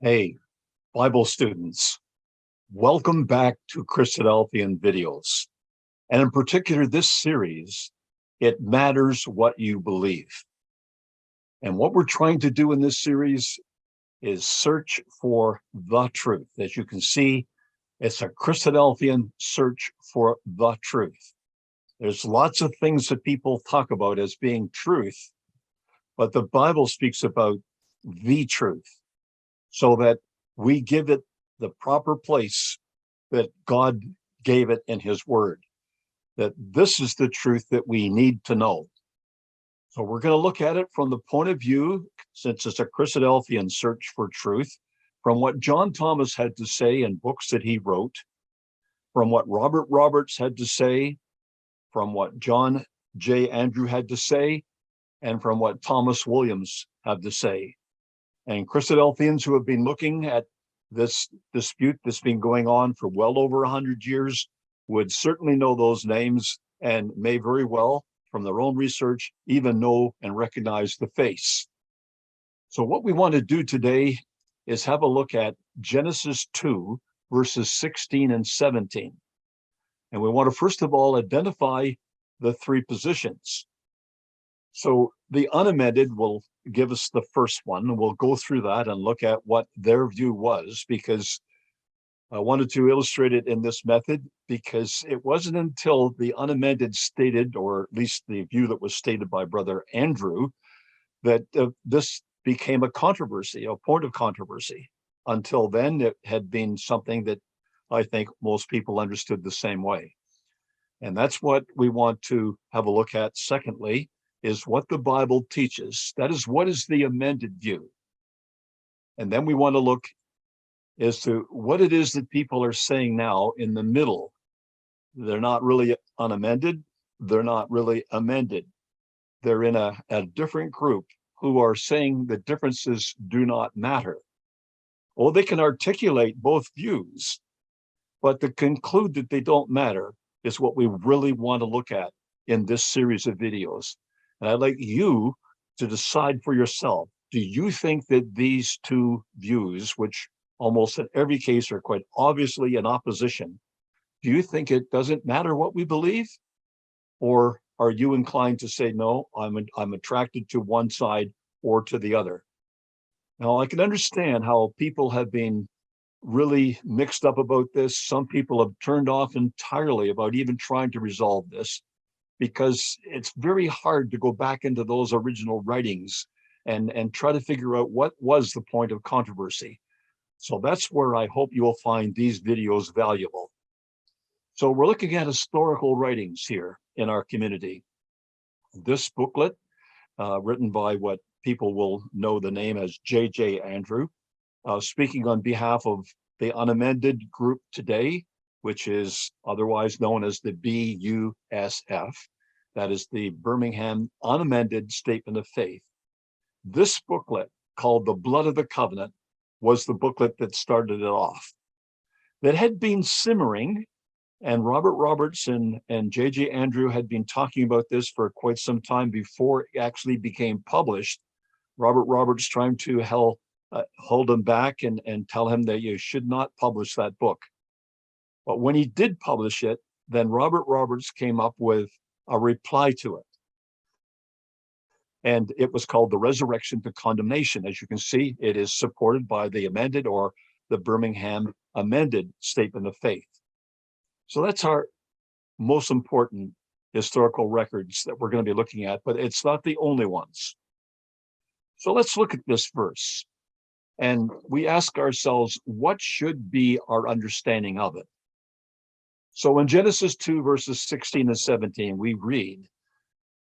Hey, Bible students, welcome back to Christadelphian videos. And in particular, this series, It Matters What You Believe. And what we're trying to do in this series is search for the truth. As you can see, it's a Christadelphian search for the truth. There's lots of things that people talk about as being truth, but the Bible speaks about the truth, so that we give it the proper place that God gave it in his word, that this is the truth that we need to know. So we're going to look at it from the point of view, since it's a Christadelphian search for truth, from what John Thomas had to say in books that he wrote, from what Robert Roberts had to say, from what John J. Andrew had to say, and from what Thomas Williams had to say. And Christadelphians who have been looking at this dispute that's been going on for well over 100 years would certainly know those names, and may very well, from their own research, even know and recognize the face. So what we want to do today is have a look at Genesis 2, verses 16 and 17. And we want to first of all identify the three positions. So the unamended will give us the first one. We'll go through that and look at what their view was, because I wanted to illustrate it in this method, because it wasn't until the unamended stated, or at least the view that was stated by Brother Andrew, that this became a controversy, a point of controversy. Until then, it had been something that I think most people understood the same way. And that's what we want to have a look at. Secondly, is what the Bible teaches. That is, what is the amended view? And then we want to look as to what it is that people are saying now in the middle. They're not really unamended. They're not really amended. They're in a different group who are saying the differences do not matter. Well, they can articulate both views, but to conclude that they don't matter is what we really want to look at in this series of videos. And I'd like you to decide for yourself, do you think that these two views, which almost in every case are quite obviously in opposition, do you think it doesn't matter what we believe? Or are you inclined to say, no, I'm attracted to one side or to the other? Now, I can understand how people have been really mixed up about this. Some people have turned off entirely about even trying to resolve this, because it's very hard to go back into those original writings and try to figure out what was the point of controversy. So that's where I hope you will find these videos valuable. So we're looking at historical writings here in our community. This booklet, written by what people will know the name as J.J. Andrew, speaking on behalf of the unamended group today, which is otherwise known as the BUSF, that is the Birmingham Unamended Statement of Faith. This booklet, called The Blood of the Covenant, was the booklet that started it off. That had been simmering, and Robert Roberts and J.J. Andrew had been talking about this for quite some time before it actually became published. Robert Roberts trying to hold him back and tell him that you should not publish that book. But when he did publish it, then Robert Roberts came up with a reply to it. And it was called The Resurrection to Condemnation. As you can see, it is supported by the amended, or the Birmingham Amended Statement of Faith. So that's our most important historical records that we're going to be looking at, but it's not the only ones. So let's look at this verse. And we ask ourselves, what should be our understanding of it? So in Genesis 2, verses 16 and 17, we read,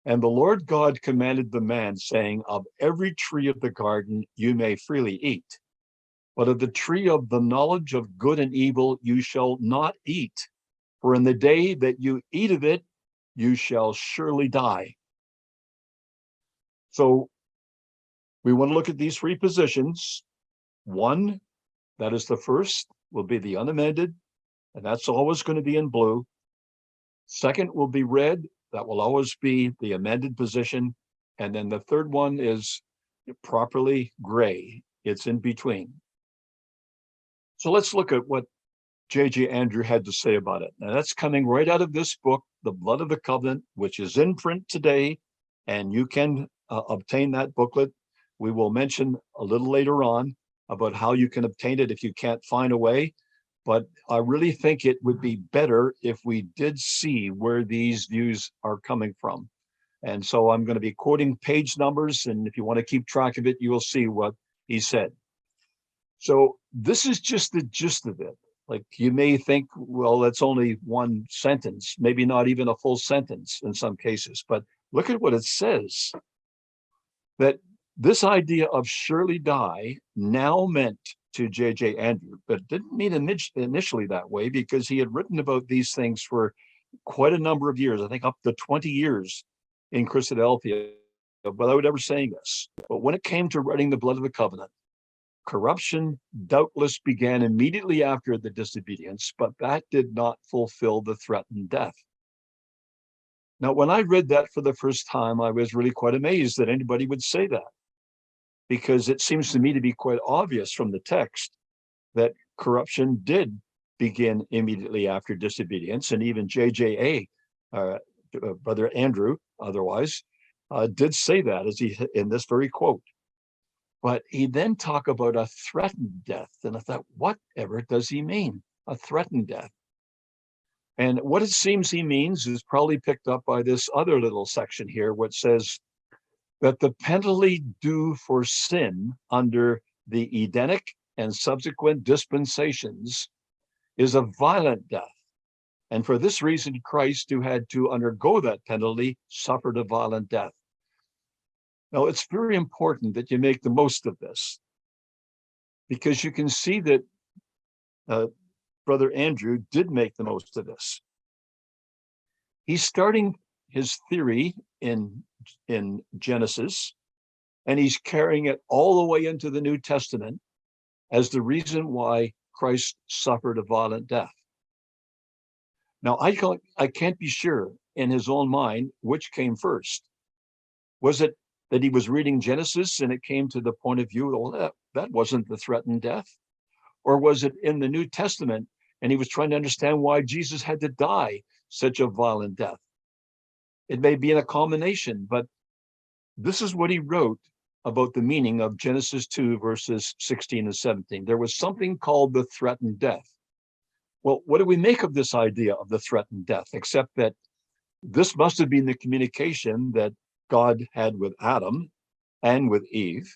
"And the Lord God commanded the man, saying, Of every tree of the garden you may freely eat, but of the tree of the knowledge of good and evil you shall not eat, for in the day that you eat of it, you shall surely die." So we want to look at these three positions. One, that is the first, will be the unamended, and that's always going to be in blue. Second will be red. That will always be the amended position. And then the third one is properly gray. It's in between. So let's look at what J.J. Andrew had to say about it. Now, that's coming right out of this book, The Blood of the Covenant, which is in print today, and you can obtain that booklet. We will mention a little later on about how you can obtain it if you can't find a way. But I really think it would be better if we did see where these views are coming from. And so I'm going to be quoting page numbers, and if you want to keep track of it, you will see what he said. So this is just the gist of it. Like, you may think, well, that's only one sentence, maybe not even a full sentence in some cases, but look at what it says. That this idea of surely die now meant to J.J. Andrew, but it didn't mean initially that way, because he had written about these things for quite a number of years, I think up to 20 years in Christadelphia, without ever saying this. But when it came to writing the Blood of the Covenant, corruption doubtless began immediately after the disobedience, but that did not fulfill the threatened death. Now, when I read that for the first time, I was really quite amazed that anybody would say that, because it seems to me to be quite obvious from the text that corruption did begin immediately after disobedience, and even J.J.A., Brother Andrew, otherwise, did say that as he in this very quote. But he then talked about a threatened death. And I thought, whatever does he mean? A threatened death. And what it seems he means is probably picked up by this other little section here, which says that the penalty due for sin under the Edenic and subsequent dispensations is a violent death. And for this reason, Christ, who had to undergo that penalty, suffered a violent death. Now, it's very important that you make the most of this, because you can see that Brother Andrew did make the most of this. He's starting his theory in Genesis, and he's carrying it all the way into the New Testament as the reason why Christ suffered a violent death. Now, I can't be sure in his own mind which came first. Was it that he was reading Genesis and it came to the point of view, well, that wasn't the threatened death? Or was it in the New Testament and he was trying to understand why Jesus had to die such a violent death? It may be in a combination, but this is what he wrote about the meaning of Genesis 2, verses 16 and 17. There was something called the threatened death. Well, what do we make of this idea of the threatened death, except that this must have been the communication that God had with Adam and with Eve,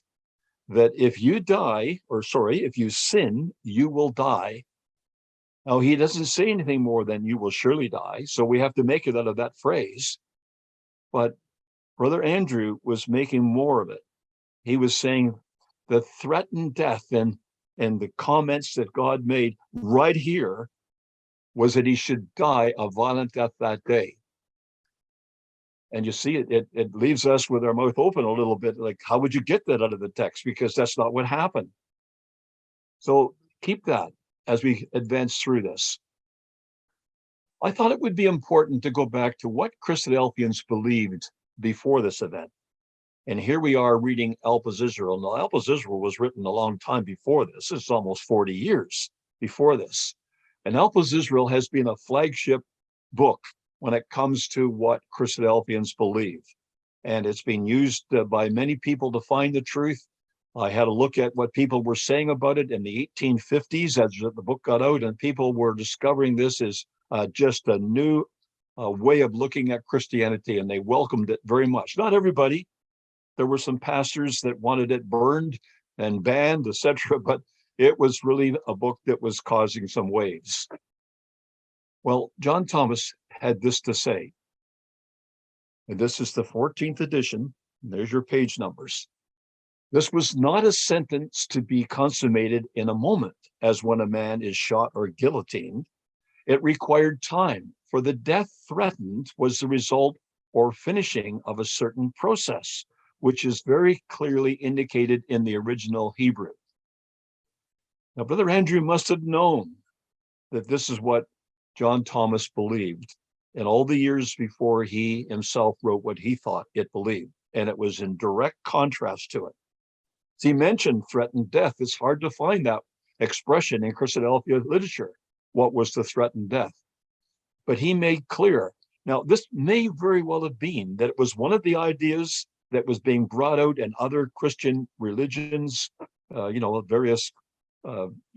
that if you if you sin, you will die. Now, he doesn't say anything more than you will surely die, so we have to make it out of that phrase. But Brother Andrew was making more of it. He was saying the threatened death and the comments that God made right here was that he should die a violent death that day. And you see, it leaves us with our mouth open a little bit, like, how would you get that out of the text? Because that's not what happened. So keep that as we advance through this. I thought it would be important to go back to what Christadelphians believed before this event. And here we are reading Alpha's Israel. Now, Alpha's Israel was written a long time before this. It's almost 40 years before this. And Alpha's Israel has been a flagship book when it comes to what Christadelphians believe. And it's been used by many people to find the truth. I had a look at what people were saying about it in the 1850s as the book got out, and people were discovering this as just a new way of looking at Christianity, and they welcomed it very much. Not everybody. There were some pastors that wanted it burned and banned, etc., but it was really a book that was causing some waves. Well, John Thomas had this to say, and this is the 14th edition. There's your page numbers. This was not a sentence to be consummated in a moment, as when a man is shot or guillotined. It required time, for the death threatened was the result or finishing of a certain process, which is very clearly indicated in the original Hebrew. Now, Brother Andrew must have known that this is what John Thomas believed in all the years before he himself wrote what he thought it believed, and it was in direct contrast to it. He mentioned threatened death. It's hard to find that expression in Christadelphian literature, what was the threatened death. But he made clear, now this may very well have been that it was one of the ideas that was being brought out in other Christian religions, various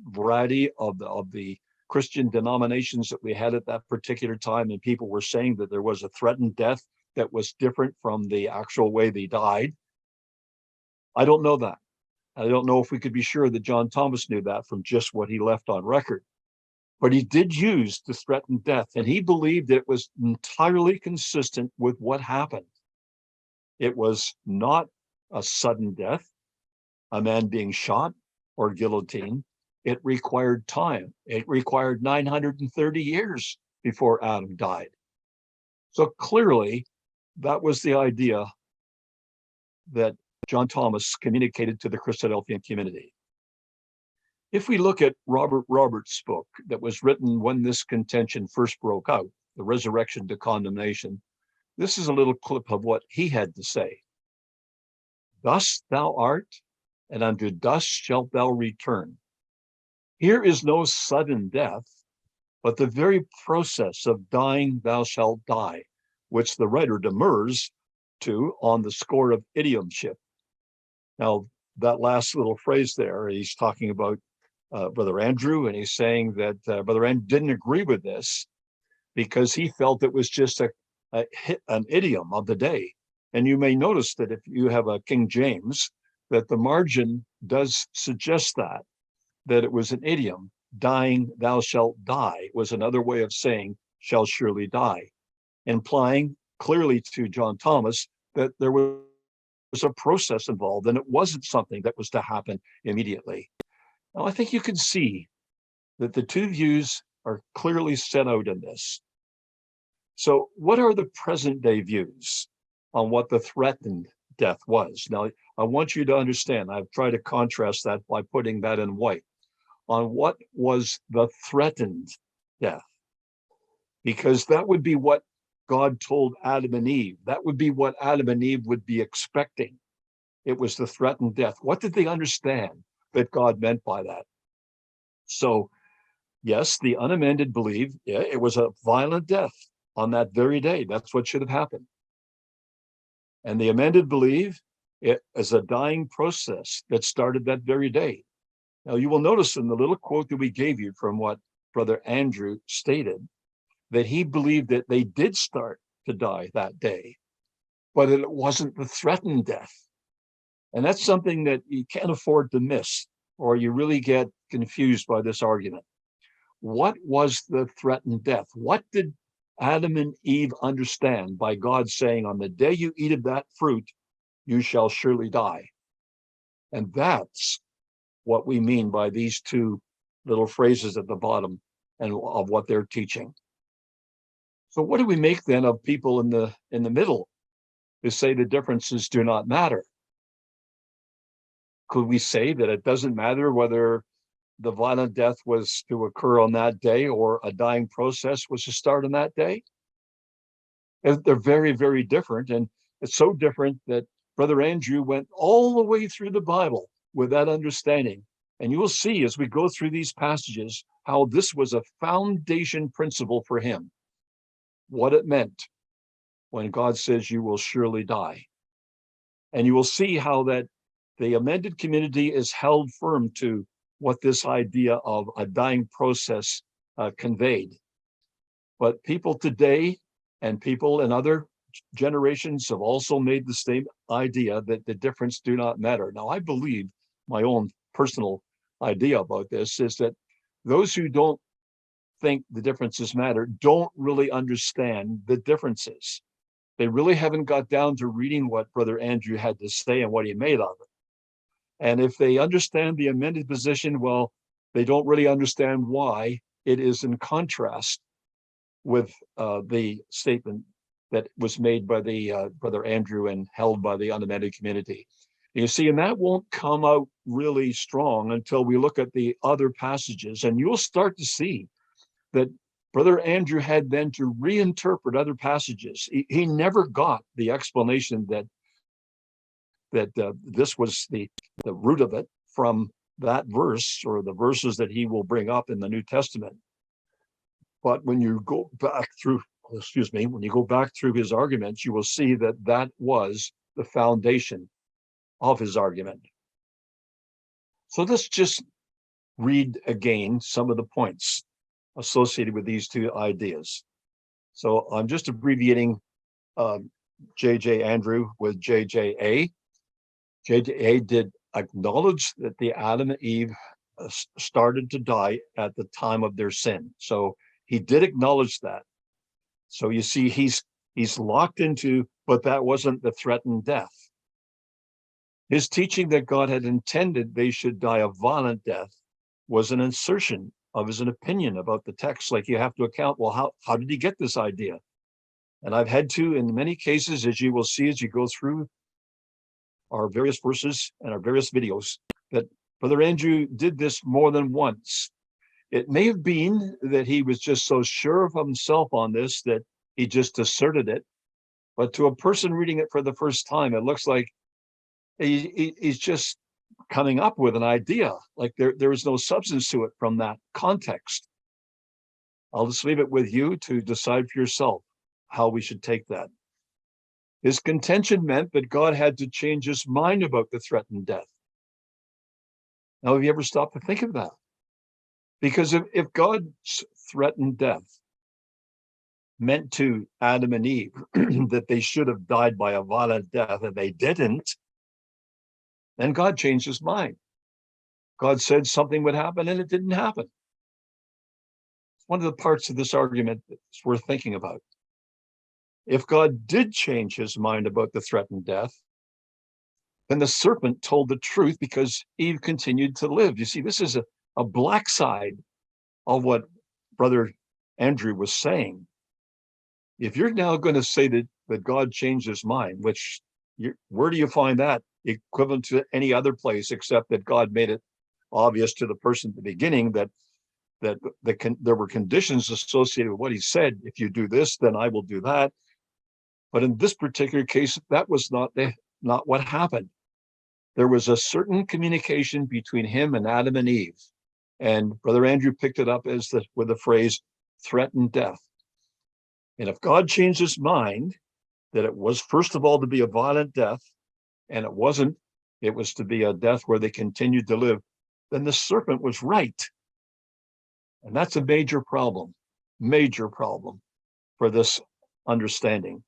variety of the Christian denominations that we had at that particular time, and people were saying that there was a threatened death that was different from the actual way they died. I don't know that. I don't know if we could be sure that John Thomas knew that from just what he left on record. But he did use the threatened death, and he believed it was entirely consistent with what happened. It was not a sudden death, a man being shot or guillotined. It required time. It required 930 years before Adam died. So clearly, that was the idea that John Thomas communicated to the Christadelphian community. If we look at Robert Roberts' book that was written when this contention first broke out, The Resurrection to Condemnation, this is a little clip of what he had to say. Dust thou art, and unto dust shalt thou return. Here is no sudden death, but the very process of dying thou shalt die, which the writer demurs to on the score of idiomship. Now, that last little phrase there, he's talking about Brother Andrew, and he's saying that Brother Andrew didn't agree with this because he felt it was just an idiom of the day. And you may notice that if you have a King James, that the margin does suggest that it was an idiom. Dying, thou shalt die was another way of saying shall surely die, implying clearly to John Thomas that there was a process involved and it wasn't something that was to happen immediately. Now, I think you can see that the two views are clearly set out in this. So what are the present day views on what the threatened death was? Now, I want you to understand, I've tried to contrast that by putting that in white, on what was the threatened death, because that would be what God told Adam and Eve. That would be what Adam and Eve would be expecting. It was the threatened death. What did they understand that God meant by that? So, yes, the unamended believe it was a violent death on that very day. That's what should have happened. And the amended believe it as a dying process that started that very day. Now, you will notice in the little quote that we gave you from what Brother Andrew stated, that he believed that they did start to die that day, but it wasn't the threatened death. And that's something that you can't afford to miss, or you really get confused by this argument. What was the threatened death? What did Adam and Eve understand by God saying, on the day you eat of that fruit, you shall surely die? And that's what we mean by these two little phrases at the bottom and of what they're teaching. So what do we make then of people in the middle who say the differences do not matter? Could we say that it doesn't matter whether the violent death was to occur on that day or a dying process was to start on that day? They're very, very different. And it's so different that Brother Andrew went all the way through the Bible with that understanding. And you will see as we go through these passages how this was a foundation principle for him, what it meant when God says you will surely die. And you will see how that the amended community is held firm to what this idea of a dying process conveyed. But people today and people in other generations have also made the same idea that the difference do not matter. Now, I believe my own personal idea about this is that those who don't think the differences matter don't really understand the differences. They really haven't got down to reading what Brother Andrew had to say and what he made of it. And if they understand the amended position, well, they don't really understand why it is in contrast with the statement that was made by the Brother Andrew and held by the unamended community. You see, and that won't come out really strong until we look at the other passages, and you'll start to see that Brother Andrew had then to reinterpret other passages. He never got the explanation that this was the root of it from that verse or the verses that he will bring up in the New Testament. But when you go back through, when you go back through his arguments, you will see that that was the foundation of his argument. So let's just read again some of the points associated with these two ideas. So I'm just abbreviating J.J. Andrew with J.J.A. J.J.A. did acknowledge that the Adam and Eve started to die at the time of their sin. So he did acknowledge that. So you see, he's locked into, but that wasn't the threatened death. His teaching that God had intended they should die a violent death was an insertion of his opinion about the text. Like, you have to account, well, how did he get this idea? And I've had to, in many cases, as you will see as you go through our various verses and our various videos, that Brother Andrew did this more than once. It may have been that he was just so sure of himself on this that he just asserted it. But to a person reading it for the first time, it looks like he's just coming up with an idea. Like there is no substance to it from that context. I'll just leave it with you to decide for yourself how we should take that. His contention meant that God had to change his mind about the threatened death. Now, have you ever stopped to think of that? Because if God's threatened death meant to Adam and Eve that they should have died by a violent death and they didn't, then God changed his mind. God said something would happen and it didn't happen. It's one of the parts of this argument that's worth thinking about. If God did change his mind about the threatened death, then the serpent told the truth because Eve continued to live. You see, this is a black side of what Brother Andrew was saying. If you're now going to say that God changed his mind, which where do you find that equivalent to any other place except that God made it obvious to the person at the beginning that there were conditions associated with what he said. If you do this, then I will do that. But in this particular case, that was not what happened. There was a certain communication between him and Adam and Eve. And Brother Andrew picked it up with the phrase threatened death. And if God changed his mind that it was first of all to be a violent death, and it wasn't, it was to be a death where they continued to live, then the serpent was right. And that's a major problem for this understanding.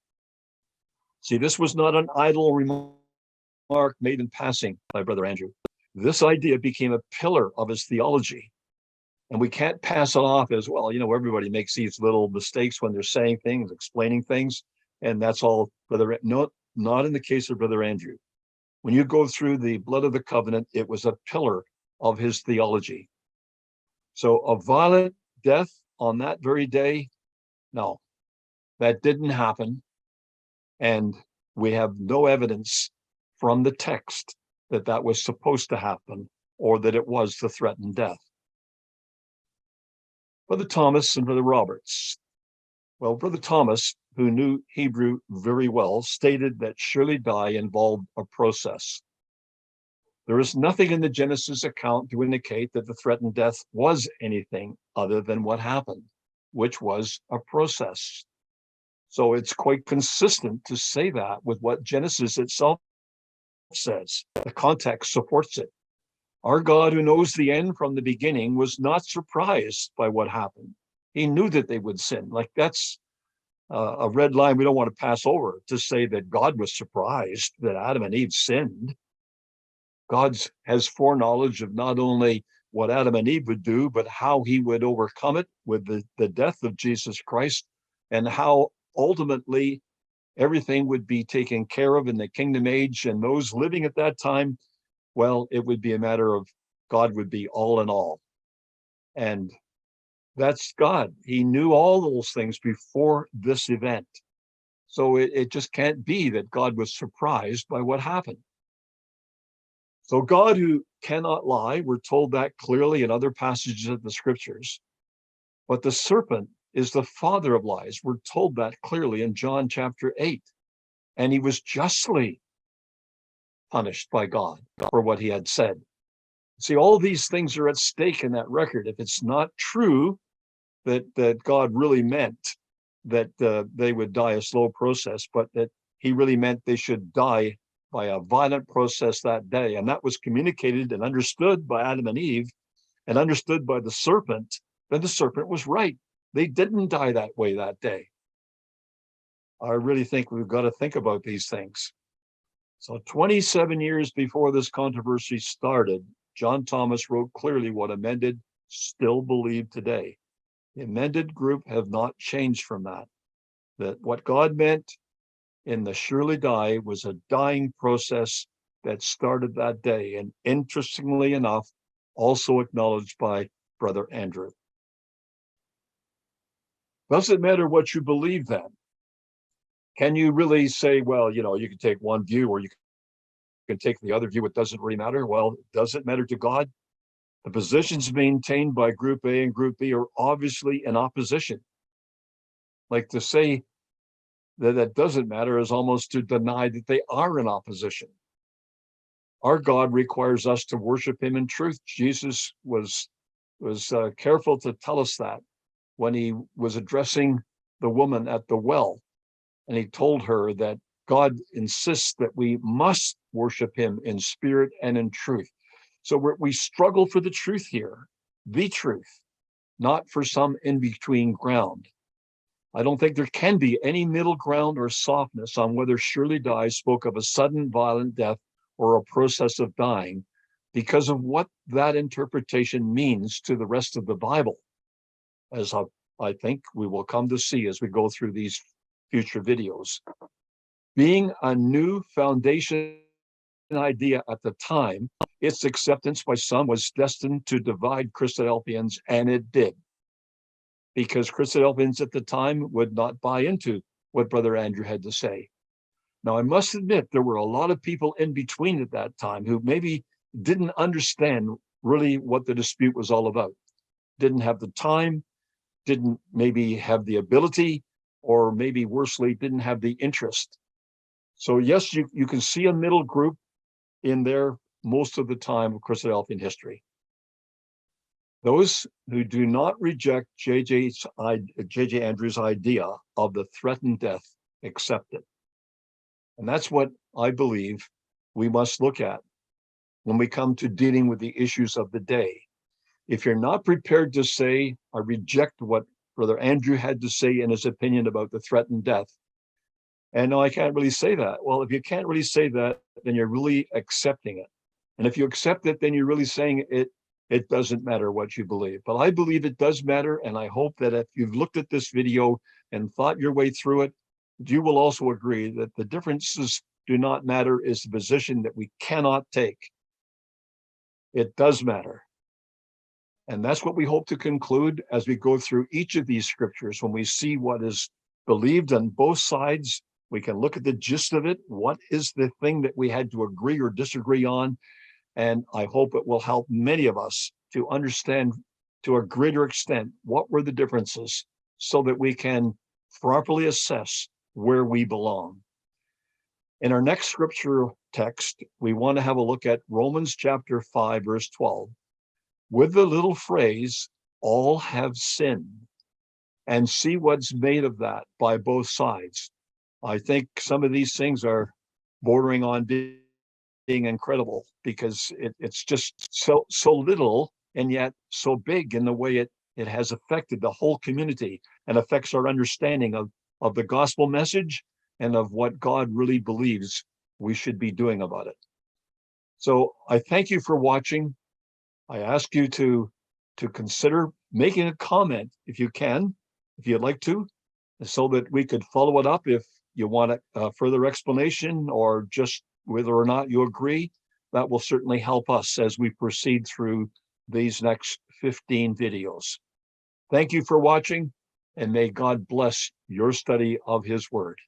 See, this was not an idle remark made in passing by Brother Andrew. This idea became a pillar of his theology. And we can't pass it off as, well, everybody makes these little mistakes when they're saying things, explaining things, and that's all. No, not in the case of Brother Andrew. When you go through the blood of the covenant, it was a pillar of his theology. So a violent death on that very day, no, that didn't happen. And we have no evidence from the text that was supposed to happen or that it was the threatened death. Brother Thomas and Brother Roberts. Well, Brother Thomas, who knew Hebrew very well, stated that surely die involved a process. There is nothing in the Genesis account to indicate that the threatened death was anything other than what happened, which was a process. So it's quite consistent to say that with what Genesis itself says. The context supports it. Our God, who knows the end from the beginning, was not surprised by what happened. He knew that they would sin. Like, that's a red line we don't want to pass over, to say that God was surprised that Adam and Eve sinned. God has foreknowledge of not only what Adam and Eve would do, but how he would overcome it with the death of Jesus Christ, and how ultimately everything would be taken care of in the kingdom age. And those living at that time, well, it would be a matter of God would be all in all. And that's God. He knew all those things before this event. So it just can't be that God was surprised by what happened. So God, who cannot lie, we're told that clearly in other passages of the scriptures. But the serpent is the father of lies. We're told that clearly in John chapter 8. And he was justly punished by God for what he had said. See, all these things are at stake in that record. If it's not true that God really meant that they would die a slow process, but that he really meant they should die by a violent process that day, and that was communicated and understood by Adam and Eve and understood by the serpent, then the serpent was right. They didn't die that way that day. I really think we've got to think about these things. So 27 years before this controversy started, John Thomas wrote clearly what Amended still believe today. The Amended group have not changed from that. That what God meant in the surely die was a dying process that started that day. And interestingly enough, also acknowledged by Brother Andrew. Doesn't matter what you believe then. Can you really say, well, you know, you can take one view or you can take the other view, it doesn't really matter? Well, it doesn't matter to God. The positions maintained by Group A and Group B are obviously in opposition. Like to say that that doesn't matter is almost to deny that they are in opposition. Our God requires us to worship him in truth. Jesus was careful to tell us that when he was addressing the woman at the well. And he told her that God insists that we must worship him in spirit and in truth. So we struggle for the truth here, the truth, not for some in-between ground. I don't think there can be any middle ground or softness on whether surely die spoke of a sudden violent death or a process of dying, because of what that interpretation means to the rest of the Bible, as I think we will come to see as we go through these future videos. Being a new foundation idea at the time, its acceptance by some was destined to divide Christadelphians, and it did. Because Christadelphians at the time would not buy into what Brother Andrew had to say. Now, I must admit, there were a lot of people in between at that time who maybe didn't understand really what the dispute was all about, didn't have the time, didn't maybe have the ability, or maybe worsely, didn't have the interest. So yes, you can see a middle group in there most of the time of Christadelphian history. Those who do not reject J.J. Andrews' idea of the threatened death accept it. And that's what I believe we must look at when we come to dealing with the issues of the day. If you're not prepared to say, I reject what Brother Andrew had to say in his opinion about the threatened death, and no, I can't really say that. Well, if you can't really say that, then you're really accepting it. And if you accept it, then you're really saying it doesn't matter what you believe. But I believe it does matter, and I hope that if you've looked at this video and thought your way through it, you will also agree that the differences do not matter is the position that we cannot take. It does matter. And that's what we hope to conclude as we go through each of these scriptures. When we see what is believed on both sides, we can look at the gist of it. What is the thing that we had to agree or disagree on? And I hope it will help many of us to understand to a greater extent what were the differences so that we can properly assess where we belong. In our next scripture text, we want to have a look at Romans chapter 5, verse 12, with the little phrase, all have sinned, and see what's made of that by both sides. I think some of these things are bordering on being incredible because it's just so little and yet so big in the way it has affected the whole community and affects our understanding of the gospel message and of what God really believes we should be doing about it. So I thank you for watching. I ask you to consider making a comment if you can, if you'd like to, so that we could follow it up if you want a further explanation or just whether or not you agree. That will certainly help us as we proceed through these next 15 videos. Thank you for watching, and may God bless your study of his word.